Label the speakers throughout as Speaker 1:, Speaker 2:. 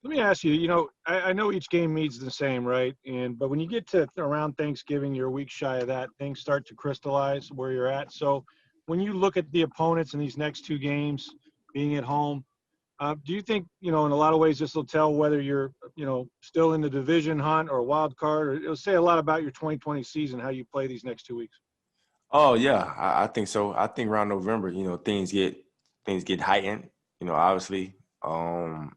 Speaker 1: Let me ask you, I know each game means the same, right? But when you get to around Thanksgiving, you're a week shy of that, things start to crystallize where you're at. So when you look at the opponents in these next two games, being at home, do you think, in a lot of ways this will tell whether you're, still in the division hunt or a wild card, or it'll say a lot about your 2020 season, how you play these next 2 weeks?
Speaker 2: Oh yeah, I think so. I think around November, things get heightened. Obviously, and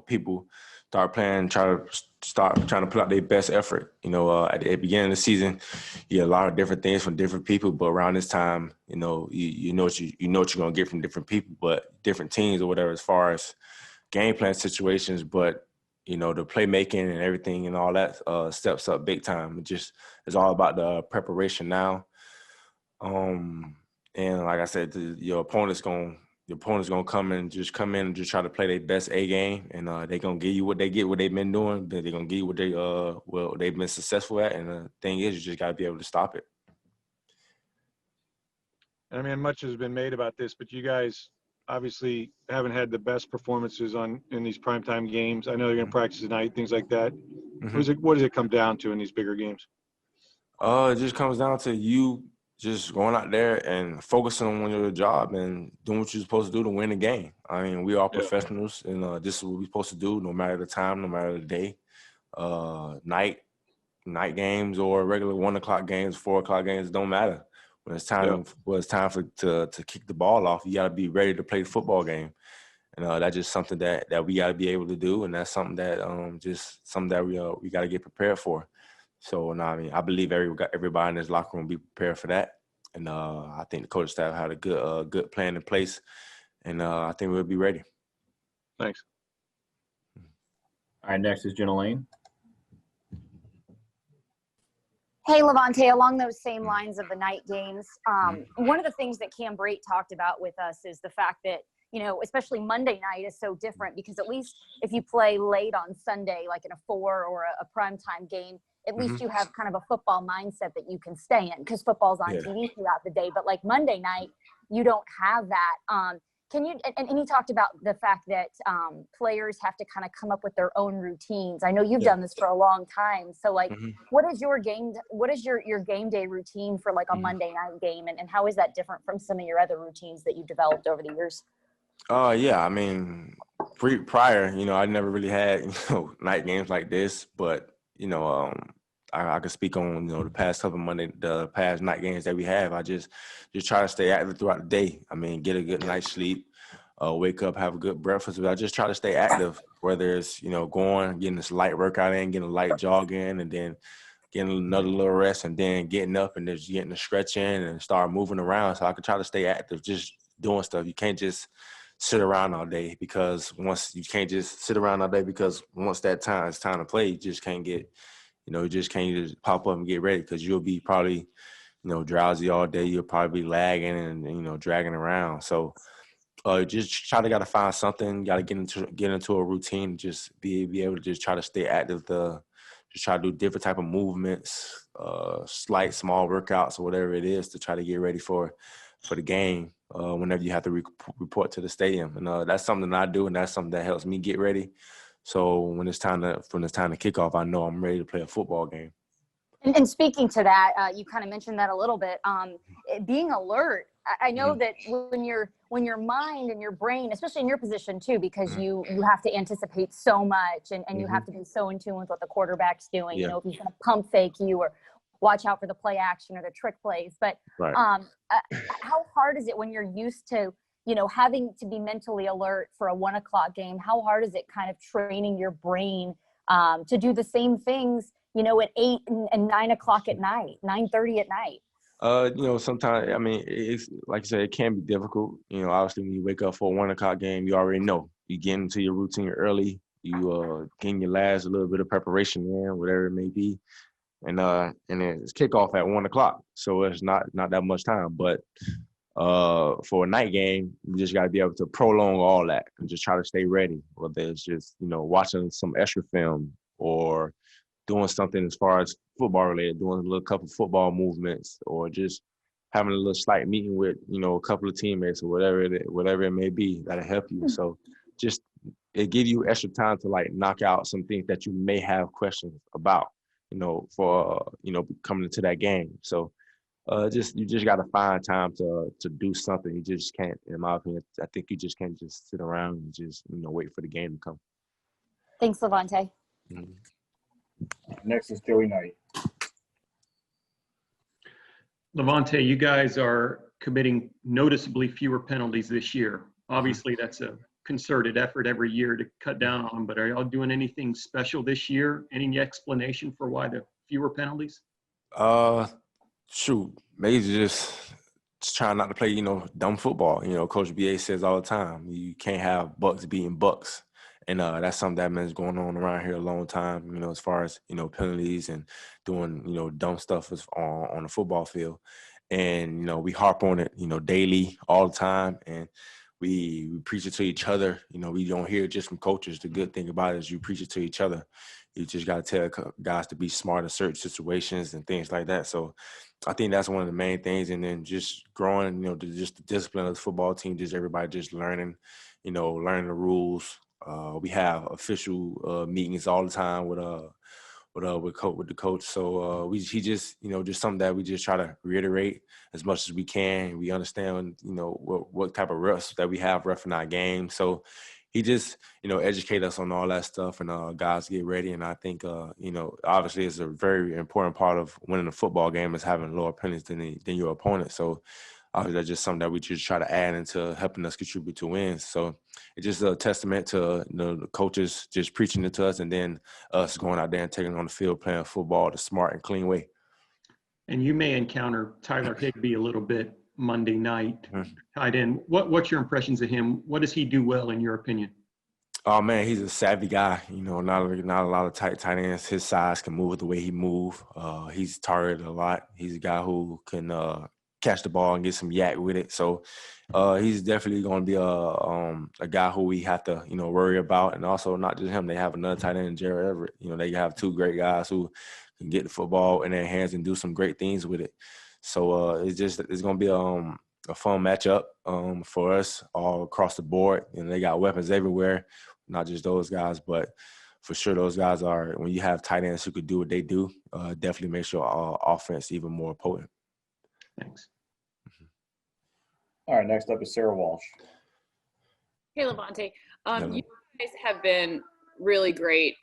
Speaker 2: people start trying to put out their best effort. At the beginning of the season, you get a lot of different things from different people, but around this time, you know what you're gonna get from different people, but different teams or whatever as far as game plan situations. But the playmaking and everything and all that steps up big time. It's all about the preparation now. And like I said, your opponent's gonna come in and just try to play their best A game, and they're gonna give you what they've been doing, but they're gonna give you what they've been successful at. And the thing is, you just gotta be able to stop it.
Speaker 1: I mean, much has been made about this, but you guys obviously haven't had the best performances in these primetime games. I know you're gonna practice tonight, things like that.
Speaker 2: Mm-hmm.
Speaker 1: What does it come down to in these bigger games?
Speaker 2: It just comes down to you just going out there and focusing on your job and doing what you're supposed to do to win the game. I mean, we are professionals, and this is what we're supposed to do, no matter the time, no matter the day, night games or regular 1 o'clock games, 4 o'clock games, don't matter. When it's time, to kick the ball off, you got to be ready to play the football game, and that's just something that we got to be able to do, and that's something that we got to get prepared for. So, no, I mean, I believe everybody in this locker room will be prepared for that. And I think the coaching staff had a good plan in place. And I think we'll be ready.
Speaker 1: Thanks.
Speaker 3: All right, next is Jenna Lane.
Speaker 4: Hey, Lavonte, along those same lines of the night games, one of the things that Cam Brate talked about with us is the fact that, especially Monday night is so different because at least if you play late on Sunday, like in a 4 or a primetime game, at least you have kind of a football mindset that you can stay in because football's on TV throughout the day. But like Monday night, you don't have that. And he talked about the fact that players have to kind of come up with their own routines. I know you've done this for a long time. So like, what is your game day routine for like a Monday night game? And how is that different from some of your other routines that you've developed over the years?
Speaker 2: Yeah, I mean, prior, I never really had, night games like this, but, I could speak on, the past night games that we have. I just try to stay active throughout the day. I mean, get a good night's sleep, wake up, have a good breakfast. But I just try to stay active, whether it's, getting this light workout in, getting a light jog in, and then getting another little rest, and then getting up and just getting a stretch in and start moving around. So I can try to stay active, just doing stuff. You can't just sit around all day because once that time it's time to play, you just can't get – you just can't just pop up and get ready because you'll be probably, drowsy all day. You'll probably be lagging and, dragging around. So just gotta find something, gotta get into a routine, just be able to just try to stay active, just try to do different type of movements, slight, small workouts or whatever it is to try to get ready for the game whenever you have to report to the stadium. And that's something that I do, and that's something that helps me get ready. So when it's time to kick off, I know I'm ready to play a football game.
Speaker 4: And speaking to that, you kind of mentioned that a little bit. Being alert, I know that when your mind and your brain, especially in your position too, because you have to anticipate so much and you have to be so in tune with what the quarterback's doing. If he's going to pump fake you or watch out for the play action or the trick plays. But how hard is it when you're used to having to be mentally alert for a 1 o'clock game? How hard is it kind of training your brain to do the same things, at 8 and 9 o'clock at night, 9:30 at night?
Speaker 2: Sometimes, I mean, it's like you said, it can be difficult. Obviously when you wake up for a 1 o'clock game, you already know. You get into your routine early. You getting your last a little bit of preparation in, whatever it may be. And it's kickoff at 1 o'clock. So it's not that much time. But for a night game, you just got to be able to prolong all that and just try to stay ready. Whether it's just, watching some extra film or doing something as far as football related, doing a little couple football movements or just having a little slight meeting with, a couple of teammates or whatever it may be that'll help you. So just it give you extra time to like knock out some things that you may have questions about, for coming into that game. So you just got to find time to do something. You just can't, in my opinion, I think you just can't just sit around and just wait for the game to come.
Speaker 4: Thanks, Lavonte.
Speaker 2: Mm-hmm.
Speaker 3: Next is Joey Knight.
Speaker 5: Lavonte, you guys are committing noticeably fewer penalties this year. Obviously, that's a concerted effort every year to cut down on them, but are y'all doing anything special this year? Any explanation for why the fewer penalties?
Speaker 2: Shoot, maybe just trying not to play, dumb football. Coach BA says all the time, you can't have Bucs beating Bucs. And that's something that been going on around here a long time, as far as, penalties and doing, dumb stuff on the football field. And, we harp on it, daily, all the time. And we preach it to each other. We don't hear it just from coaches. The good thing about it is you preach it to each other. You just got to tell guys to be smart in certain situations and things like that. So I think that's one of the main things. And then just growing, just the discipline of the football team, just everybody just learning, learning the rules. We have official meetings all the time with the coach. So he just just something that we just try to reiterate as much as we can. We understand what type of refs that we have reffing our game. So he just educate us on all that stuff, and guys get ready. And I think obviously it's a very important part of winning a football game is having lower penalties than your opponent. So obviously that's just something that we just try to add into helping us contribute to wins. So it's just a testament to the coaches just preaching it to us, and then us going out there and taking on the field, playing football the smart and clean way.
Speaker 5: And you may encounter Tyler Higbee a little bit Monday night,
Speaker 2: Mm-hmm.
Speaker 5: tight end. What's your impressions of him? What does he do well in your opinion?
Speaker 2: Oh man, he's a savvy guy. Not a lot of tight ends. His size can move the way he move. He's targeted a lot. He's a guy who can catch the ball and get some yak with it. So he's definitely going to be a guy who we have to worry about. And also not just him. They have another tight end, Jared Everett. They have two great guys who can get the football in their hands and do some great things with it. So it's going to be a fun matchup for us all across the board. They got weapons everywhere, not just those guys, but for sure those guys are, when you have tight ends who could do what they do, definitely makes your offense even more potent.
Speaker 5: Thanks.
Speaker 3: All right, next up is Sarah Walsh.
Speaker 6: Hey, Lavonte. You guys have been really great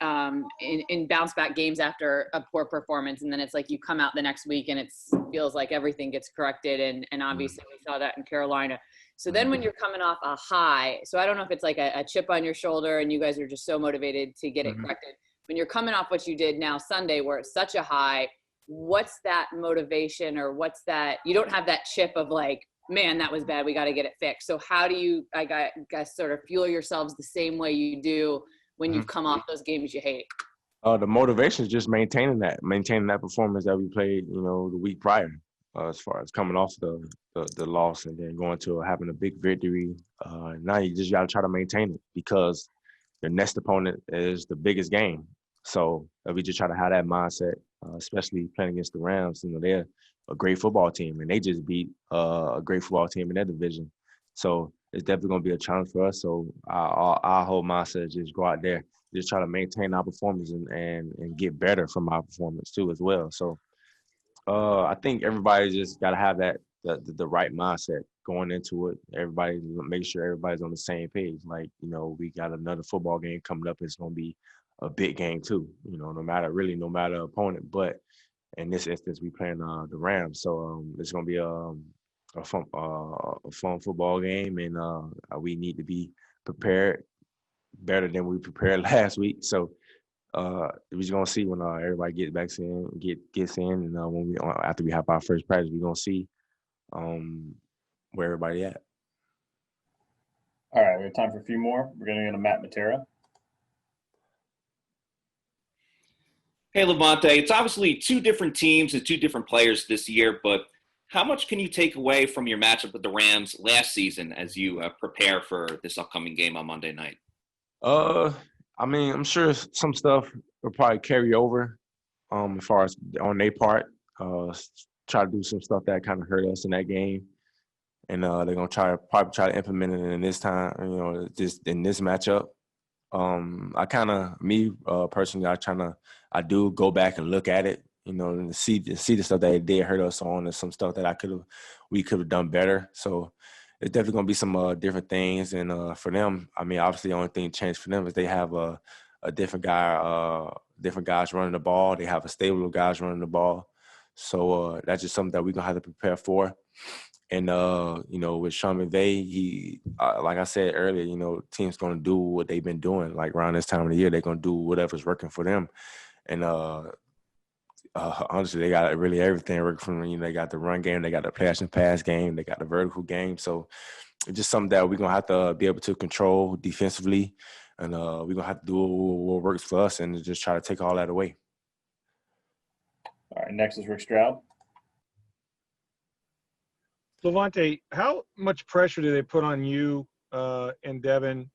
Speaker 6: in bounce back games after a poor performance, and then it's like you come out the next week and it feels like everything gets corrected, and obviously we saw that in Carolina. So then when you're coming off a high, so I don't know if it's like a chip on your shoulder and you guys are just so motivated to get it corrected. When you're coming off what you did now Sunday where it's such a high, what's that motivation, or what's that, you don't have that chip of like, man, that was bad, we got to get it fixed. So how do you, I guess, sort of fuel yourselves the same way you do when you've come off those games you hate?
Speaker 2: The motivation is just maintaining that performance that we played, the week prior, as far as coming off the loss and then going to having a big victory. Now you just got to try to maintain it because your next opponent is the biggest game. So we just try to have that mindset, especially playing against the Rams. They're a great football team, and they just beat a great football team in their division. So it's definitely going to be a challenge for us. So our whole mindset is just go out there, just try to maintain our performance and get better from our performance too as well. So I think everybody just got to have the right mindset going into it. Everybody make sure everybody's on the same page. Like, we got another football game coming up. It's going to be a big game too, no matter opponent. But in this instance, we playing the Rams. So it's going to be a fun football game, and we need to be prepared better than we prepared last week. So we're just gonna see when everybody gets in, and when after we have our first practice, we're gonna see where everybody at.
Speaker 3: All right, we have time for a few more. We're going to go to Matt Matera.
Speaker 7: Hey, Lavonte, it's obviously two different teams and two different players this year, but how much can you take away from your matchup with the Rams last season as you prepare for this upcoming game on Monday night?
Speaker 2: I'm sure some stuff will probably carry over as far as on their part. Try to do some stuff that kind of hurt us in that game. And they're going to probably try to implement it in this time, just in this matchup. Personally, I do go back and look at it, and see the stuff that it did hurt us on, and some stuff that we could have done better. So it's definitely gonna be some different things, and for them, I mean, obviously the only thing changed for them is they have a different different guys running the ball. They have a stable of guys running the ball. So that's just something that we're gonna have to prepare for. And with Sean McVay, he like I said earlier, teams gonna do what they've been doing. Like around this time of the year, they're gonna do whatever's working for them. And honestly, they got really everything working for them. They got the run game, they got the pass and pass game, they got the vertical game. So it's just something that we're gonna have to be able to control defensively, and we're gonna have to do what works for us, and just try to take all that away.
Speaker 3: All right, next is Rick Stroud.
Speaker 1: Lavonte, how much pressure do they put on you and Devin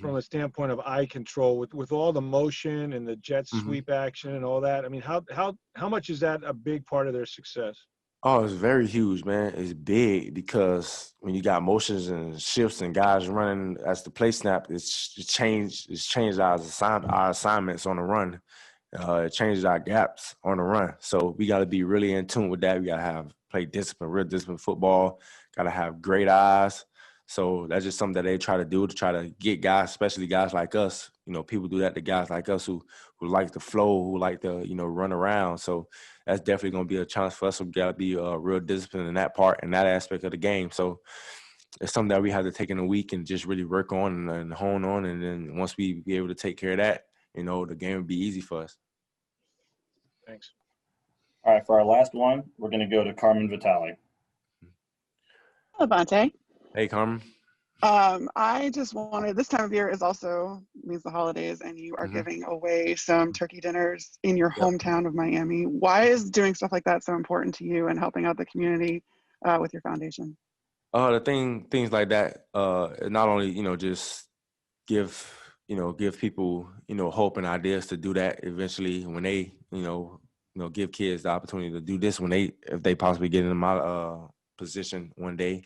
Speaker 1: from a standpoint of eye control with all the motion and the jet sweep action and all that? I mean, how much is that a big part of their success?
Speaker 2: Oh, it's very huge, man. It's big because when you got motions and shifts and guys running as the play snap, it's changed our assignments on the run. It changes our gaps on the run. So we got to be really in tune with that. We got to play discipline, real discipline football. Got to have great eyes. So that's just something that they try to do to try to get guys, especially guys like us. People do that to guys like us who like to flow, who like to, run around. So that's definitely going to be a challenge for us. We got to be real disciplined in that part and that aspect of the game. So it's something that we have to take in a week and just really work on and hone on. And then once we be able to take care of that, the game will be easy for us.
Speaker 1: Thanks.
Speaker 3: All right, for our last one, we're going to go to Carmen Vitale.
Speaker 8: Lavonte.
Speaker 2: Hey, Carmen.
Speaker 8: I just wanted, this time of year means the holidays, and you are giving away some turkey dinners in your hometown of Miami. Why is doing stuff like that so important to you and helping out the community with your foundation?
Speaker 2: Things like that, not only, just give people, hope and ideas to do that eventually when they, give kids the opportunity to do this if they possibly get in my position one day.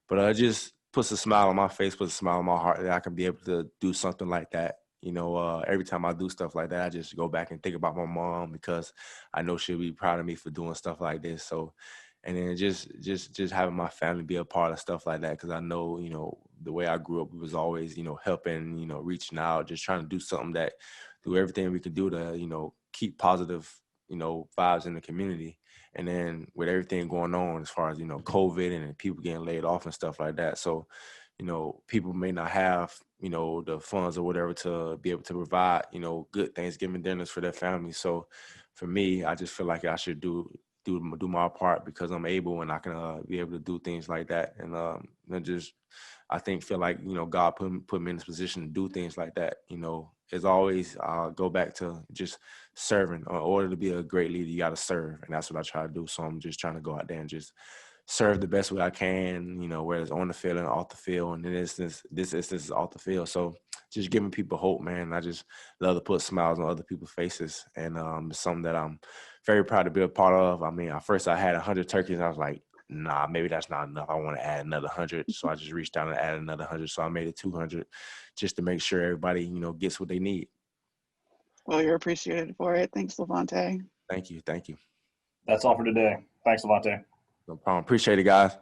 Speaker 2: But it just puts a smile on my face, puts a smile on my heart that I can be able to do something like that. Every time I do stuff like that, I just go back and think about my mom because I know she'll be proud of me for doing stuff like this. So, and then just having my family be a part of stuff like that, because I know, the way I grew up, we was always, helping, reaching out, just trying to do something do everything we can do to, keep positive, vibes in the community. And then with everything going on as far as, COVID and people getting laid off and stuff like that. So, people may not have, the funds or whatever to be able to provide, good Thanksgiving dinners for their families. So for me, I just feel like I should do my part because I'm able and I can be able to do things like that. And feel like, God put me in this position to do things like that. As always, I'll go back to just serving. In order to be a great leader, you got to serve. And that's what I try to do. So I'm just trying to go out there and just serve the best way I can, whether it's on the field and off the field. And in this instance is off the field. So just giving people hope, man. I just love to put smiles on other people's faces. And it's something that I'm very proud to be a part of. I mean, at first I had 100 turkeys and I was like, nah, maybe that's not enough. I want to add another 100. So I just reached out and added another 100. So I made it 200 just to make sure everybody, gets what they need.
Speaker 8: Well, you're appreciated for it. Thanks, Lavonte.
Speaker 2: Thank you.
Speaker 3: That's all for today. Thanks, Lavonte.
Speaker 2: No problem. Appreciate it, guys.